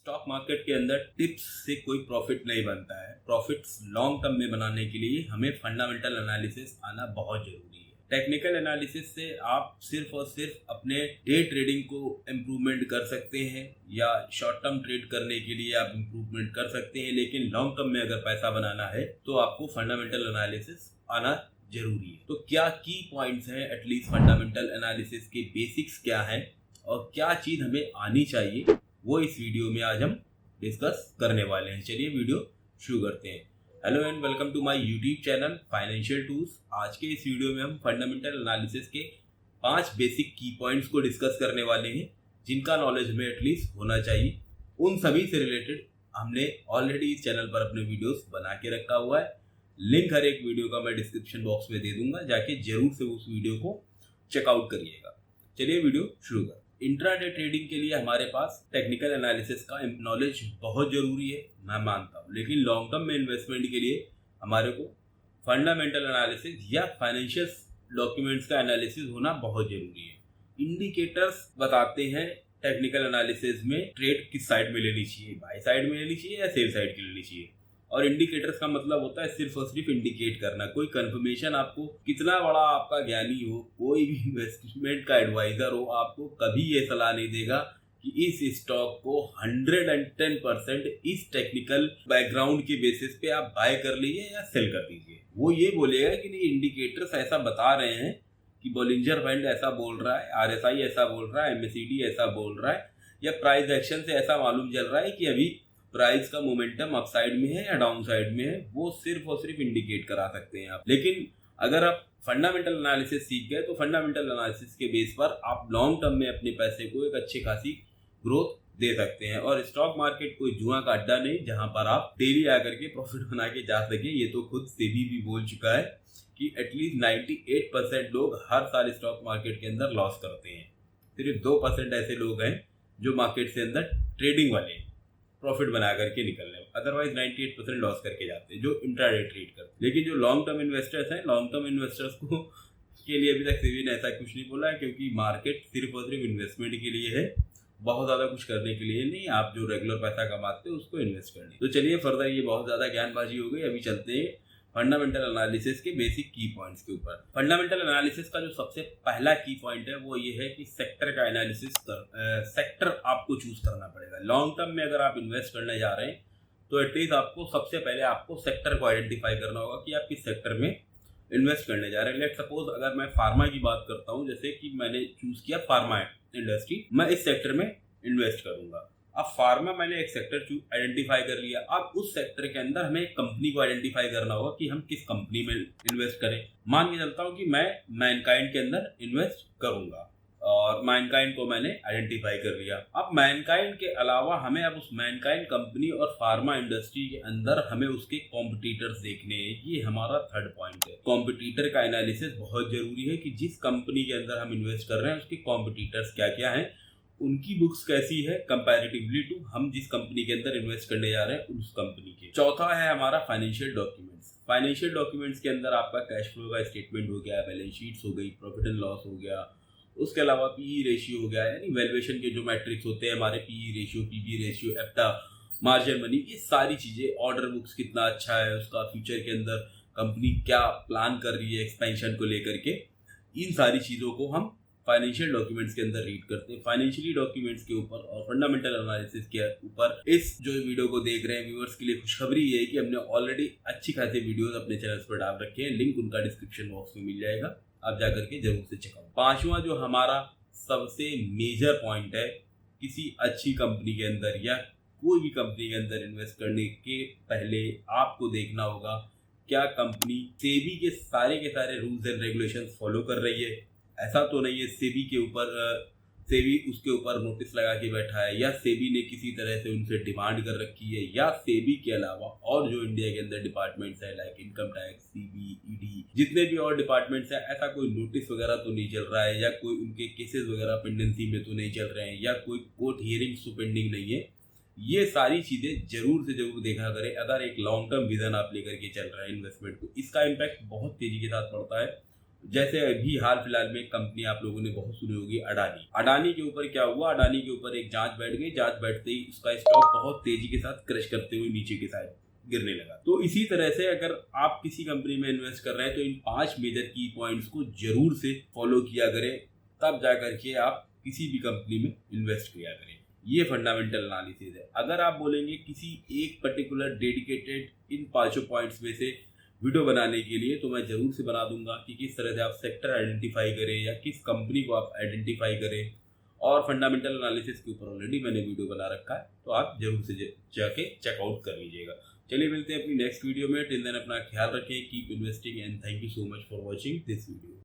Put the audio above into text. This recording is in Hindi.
स्टॉक मार्केट के अंदर टिप्स से कोई प्रॉफिट नहीं बनता है। प्रॉफिट्स लॉन्ग टर्म में बनाने के लिए हमें फंडामेंटल एनालिसिस आना बहुत जरूरी है। टेक्निकल एनालिसिस से आप सिर्फ और सिर्फ अपने डे ट्रेडिंग को इम्प्रूवमेंट कर सकते हैं या शॉर्ट टर्म ट्रेड करने के लिए आप इम्प्रूवमेंट कर सकते हैं, लेकिन लॉन्ग टर्म में अगर पैसा बनाना है तो आपको फंडामेंटल एनालिसिस आना जरूरी है। तो क्या की पॉइंट्स हैं, एटलीस्ट फंडामेंटल एनालिसिस के बेसिक्स क्या हैं और क्या चीज हमें आनी चाहिए, वो इस वीडियो में आज हम डिस्कस करने वाले हैं। चलिए वीडियो शुरू करते हैं। Hello and welcome to my YouTube channel financial tools. आज के इस वीडियो में हम फंडामेंटल एनालिसिस के 5 बेसिक की पॉइंट्स को डिस्कस करने वाले हैं, जिनका नॉलेज हमें एटलीस्ट होना चाहिए। उन सभी से रिलेटेड हमने ऑलरेडी इस चैनल पर अपने वीडियोस बना के रखा हुआ है। लिंक हर एक वीडियो का मैं डिस्क्रिप्शन बॉक्स में दे दूंगा, जाके जरूर से उस वीडियो को चेकआउट करिएगा। चलिए वीडियो शुरू कर। इंट्राडे ट्रेडिंग के लिए हमारे पास टेक्निकल एनालिसिस का नॉलेज बहुत जरूरी है, मैं मानता हूँ, लेकिन लॉन्ग टर्म में इन्वेस्टमेंट के लिए हमारे को फंडामेंटल एनालिसिस या फाइनेंशियल डॉक्यूमेंट्स का एनालिसिस होना बहुत जरूरी है। इंडिकेटर्स बताते हैं टेक्निकल एनालिसिस में ट्रेड किस साइड में लेनी चाहिए, बाय साइड में लेनी चाहिए या सेल साइड की लेनी चाहिए। और इंडिकेटर्स का मतलब होता है सिर्फ और सिर्फ इंडिकेट करना। कोई कंफर्मेशन, आपको कितना बड़ा आपका ज्ञानी हो, कोई भी इन्वेस्टमेंट का एडवाइजर हो, आपको कभी ये सलाह नहीं देगा कि इस स्टॉक को 110% इस टेक्निकल बैकग्राउंड के बेसिस पे आप बाय कर लीजिए या सेल कर दीजिए। वो ये बोलेगा कि नहीं, इंडिकेटर्स ऐसा बता रहे हैं कि बॉलिंजर बैंड ऐसा बोल रहा है, RSI ऐसा बोल रहा है, MACD ऐसा बोल रहा है, या प्राइस एक्शन से ऐसा मालूम चल रहा है कि अभी प्राइस का मोमेंटम अपसाइड में है या डाउन साइड में है। वो सिर्फ और सिर्फ इंडिकेट करा सकते हैं आप। लेकिन अगर आप फंडामेंटल एनालिसिस सीख गए तो फंडामेंटल एनालिसिस के बेस पर आप लॉन्ग टर्म में अपने पैसे को एक अच्छी खासी ग्रोथ दे सकते हैं। और स्टॉक मार्केट कोई जुआ का अड्डा नहीं जहां पर आप डेली आकर के प्रॉफिट बना के जा सके। ये तो खुद सेबी भी बोल चुका है कि एटलीस्ट 98% लोग हर साल स्टॉक मार्केट के अंदर लॉस करते हैं। सिर्फ 2% ऐसे लोग हैं जो मार्केट से अंदर ट्रेडिंग वाले प्रॉफिट बना करके निकल रहे हैं, अदरवाइज 98% लॉस करके जाते हैं जो इंट्राडे ट्रेड करते हैं। लेकिन जो लॉन्ग टर्म इन्वेस्टर्स हैं, लॉन्ग टर्म इन्वेस्टर्स को के लिए अभी तक सेबी ने ऐसा कुछ नहीं बोला है, क्योंकि मार्केट सिर्फ और सिर्फ इन्वेस्टमेंट के लिए है, बहुत ज़्यादा कुछ करने के लिए नहीं। आप जो रेगुलर पैसा कमाते हो उसको इन्वेस्ट करने। तो चलिए फर्दर, ये बहुत ज़्यादा ज्ञानबाजी हो गई, अभी चलते हैं फंडामेंटल एनालिसिस के बेसिक की पॉइंट्स के ऊपर। फंडामेंटल एनालिसिस का जो सबसे पहला की पॉइंट है वो ये है कि सेक्टर का एनालिसिस सेक्टर आपको चूज करना पड़ेगा। लॉन्ग टर्म में अगर आप इन्वेस्ट करने जा रहे हैं तो एटलीस्ट आपको सबसे पहले आपको सेक्टर को आइडेंटिफाई करना होगा कि आप किस सेक्टर में इन्वेस्ट करने जा रहे हैं। लेट सपोज अगर मैं फार्मा की बात करता हूँ, जैसे कि मैंने चूज किया फार्मा इंडस्ट्री, मैं इस सेक्टर में इन्वेस्ट करूंगा। अब फार्मा मैंने एक सेक्टर आइडेंटिफाई कर लिया। अब उस सेक्टर के अंदर हमें एक कंपनी को आइडेंटिफाई करना होगा कि हम किस कंपनी में इन्वेस्ट करें। मान के चलता हूं कि मैं मैनकाइंड के अंदर इन्वेस्ट करूंगा और मैनकाइंड को मैंने आइडेंटिफाई कर लिया। अब मैनकाइंड के अलावा हमें अब उस मैनकाइंड कंपनी और फार्मा इंडस्ट्री के अंदर हमें उसके कॉम्पिटिटर्स देखने हैं। ये हमारा थर्ड पॉइंट है। कॉम्पिटिटर का एनालिसिस बहुत जरूरी है कि जिस कंपनी के अंदर हम इन्वेस्ट कर रहे हैं उसके कॉम्पिटिटर्स क्या क्या है, उनकी बुक्स कैसी है कंपैरेटिवली टू हम जिस कंपनी के अंदर इन्वेस्ट करने जा रहे हैं उस कंपनी के। चौथा है हमारा फाइनेंशियल डॉक्यूमेंट्स। फाइनेंशियल डॉक्यूमेंट्स के अंदर आपका कैश फ्लो का स्टेटमेंट हो गया, बैलेंस शीट्स हो गई, प्रॉफिट एंड लॉस हो गया, उसके अलावा पीई रेशियो हो गया, यानी वैल्यूएशन के जो मैट्रिक्स होते हैं हमारे, PE ratio, PB ratio, एप्टा, margin money, ये सारी चीजें, ऑर्डर बुक्स कितना अच्छा है उसका, फ्यूचर के अंदर कंपनी क्या प्लान कर रही है एक्सपेंशन को लेकर के, इन सारी चीजों को हम फाइनेंशियल डॉक्यूमेंट्स के अंदर रीड करते हैं। फाइनेंशियली डॉक्यूमेंट्स के ऊपर और फंडामेंटल एनालिसिस के ऊपर इस जो वीडियो को देख रहे हैं व्यूअर्स के लिए खुशखबरी ये है कि हमने ऑलरेडी अच्छी खासी वीडियोस अपने चैनल पर डाल रखे हैं। लिंक उनका डिस्क्रिप्शन बॉक्स में मिल जाएगा, आप जाकर के जरूर से चेकआउट। पांचवा जो हमारा सबसे मेजर पॉइंट है, किसी अच्छी कंपनी के अंदर या कोई भी कंपनी के अंदर इन्वेस्ट करने के पहले आपको देखना होगा क्या कंपनी सेबी के सारे रूल्स एंड रेगुलेशंस फॉलो कर रही है। ऐसा तो नहीं है सेबी उसके ऊपर नोटिस लगा के बैठा है, या सेबी ने किसी तरह से उनसे डिमांड कर रखी है, या सेबी के अलावा और जो इंडिया के अंदर डिपार्टमेंट्स है like income tax, CB, ED, जितने भी और डिपार्टमेंट्स है, ऐसा कोई नोटिस वगैरह तो नहीं चल रहा है, या कोई उनके केसेस वगैरह पेंडेंसी में तो नहीं चल रहे हैं, या कोई कोर्ट हियरिंग्स तो पेंडिंग नहीं है। ये सारी चीजें जरूर से जरूर देखा करें। अगर एक लॉन्ग टर्म विजन आप लेकर के चल रहे हैं इन्वेस्टमेंट को, इसका इम्पैक्ट बहुत तेजी के साथ पड़ता है। जैसे अभी हाल फिलहाल में कंपनी आप लोगों ने बहुत सुनी होगी, अडानी। अडानी के ऊपर क्या हुआ, अडानी के ऊपर एक जांच बैठ गई, जांच बैठते ही उसका स्टॉक बहुत तेजी के साथ क्रश करते हुए नीचे की साइड गिरने लगा। तो इसी तरह से अगर आप किसी कंपनी में इन्वेस्ट कर रहे हैं तो इन 5 मेजर की पॉइंट्स को जरूर से फॉलो किया करें, तब जाकर के आप किसी भी कंपनी में इन्वेस्ट किया करें। ये फंडामेंटल एनालिसिस है। अगर आप बोलेंगे किसी एक पर्टिकुलर डेडिकेटेड इन 5 पॉइंट्स में से वीडियो बनाने के लिए, तो मैं जरूर से बना दूंगा कि किस तरह से आप सेक्टर आइडेंटिफाई करें या किस कंपनी को आप आइडेंटिफाई करें। और फंडामेंटल एनालिसिस के ऊपर ऑलरेडी मैंने वीडियो बना रखा है, तो आप जरूर से जाके चेकआउट कर लीजिएगा। चलिए मिलते हैं अपनी नेक्स्ट वीडियो में। टिल देन अपना ख्याल रखें, keep investing and thank you so much for watching this video.